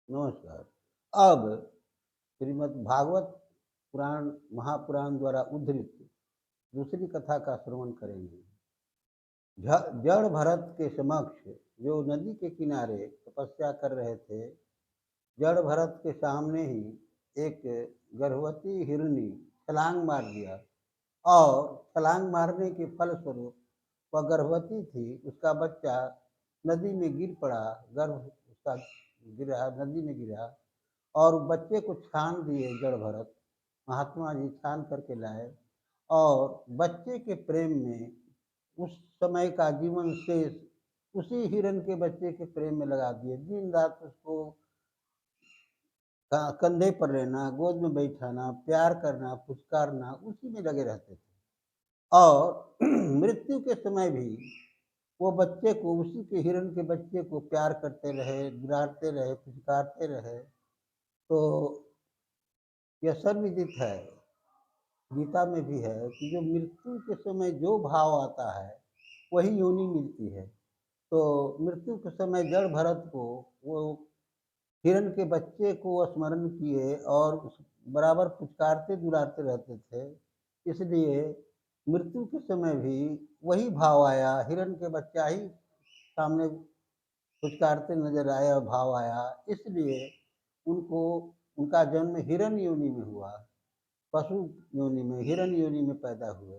नमस्कार। अब श्रीमद् भागवत पुराण महापुराण द्वारा उद्धृत दूसरी कथा का श्रवण करेंगे। जड़ भरत के समक्ष जो नदी के किनारे तपस्या कर रहे थे, जड़ भरत के सामने ही एक गर्भवती हिरनी छलांग मार दिया और छलांग मारने के फलस्वरूप वह गर्भवती थी, उसका बच्चा नदी में गिर पड़ा, गर्भ उसका गिरा, नदी में गिरा और बच्चे को छान दिए जड़ भरत, महात्मा जी छान करके लाए और बच्चे के प्रेम में उस समय का जीवन शेष उसी हिरन के बच्चे के प्रेम में लगा दिए। दिन रात उसको कंधे पर लेना, गोद में बैठाना, प्यार करना, पुचकारना, उसी में लगे रहते थे और मृत्यु के समय भी वो बच्चे को, उसी के हिरन के बच्चे को प्यार करते रहे, दुलारते रहे, पुचकारते रहे। तो यह सर्वविदित है, गीता में भी है कि जो मृत्यु के समय जो भाव आता है वही योनि मिलती है। तो मृत्यु के समय जड़ भरत को वो हिरण के बच्चे को स्मरण किए और बराबर पुचकारते दुलारते रहते थे, इसलिए मृत्यु के समय भी वही भाव आया, हिरण के बच्चा ही सामने पुचकारते नजर आए और भाव आया, इसलिए उनको उनका जन्म हिरण योनि में हुआ, पशु योनि में, हिरण योनि में पैदा हुए।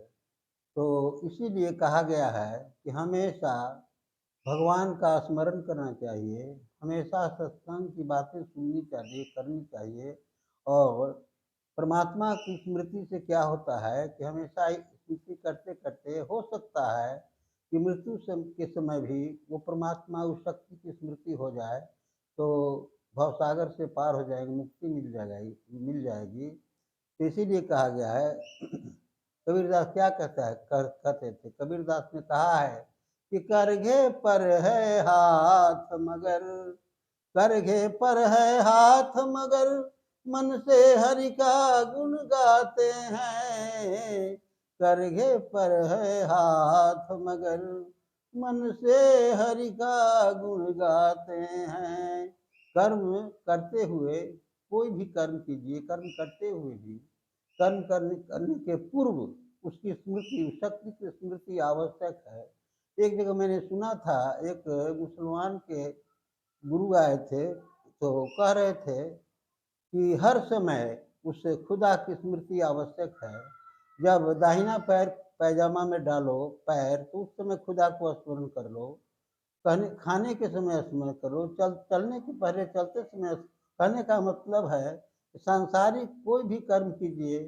तो इसीलिए कहा गया है कि हमेशा भगवान का स्मरण करना चाहिए, हमेशा सत्संग की बातें सुननी चाहिए, करनी चाहिए। और परमात्मा की स्मृति से क्या होता है कि हमेशा स्मृति करते करते हो सकता है कि मृत्यु के समय भी वो परमात्मा उस शक्ति की स्मृति हो जाए, तो भवसागर से पार हो जाएगी, मुक्ति मिल जाएगी। तो इसीलिए कहा गया है। कबीरदास क्या कहता है, कहते थे, कबीरदास ने कहा है कि करघे पर है हाथ मगर, करघे पर है हाथ मगर मन से हरि का गुण गाते हैं। करघे पर है हाथ मगर मन से हरि का गुण गाते हैं। कर्म करते हुए, कोई भी कर्म कीजिए, कर्म करते हुए भी कर्म करने के पूर्व उसकी स्मृति, शक्ति की स्मृति आवश्यक है। एक जगह मैंने सुना था, एक मुसलमान के गुरु आए थे, तो कह रहे थे कि हर समय उसे खुदा की स्मृति आवश्यक है। जब दाहिना पैर पैजामा में डालो पैर, तो उस समय खुदा को स्मरण कर लो, कहने खाने के समय स्मरण करो, चलने के पहले चलते समय। कहने का मतलब है कि सांसारिक कोई भी कर्म कीजिए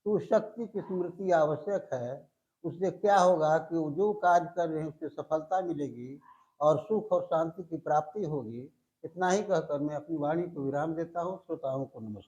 तो उस शक्ति की स्मृति आवश्यक है। उससे क्या होगा कि वो जो कार्य कर रहे हैं उससे सफलता मिलेगी और सुख और शांति की प्राप्ति होगी। इतना ही कहकर मैं अपनी वाणी को विराम देता हूँ। श्रोताओं को नमस्कार।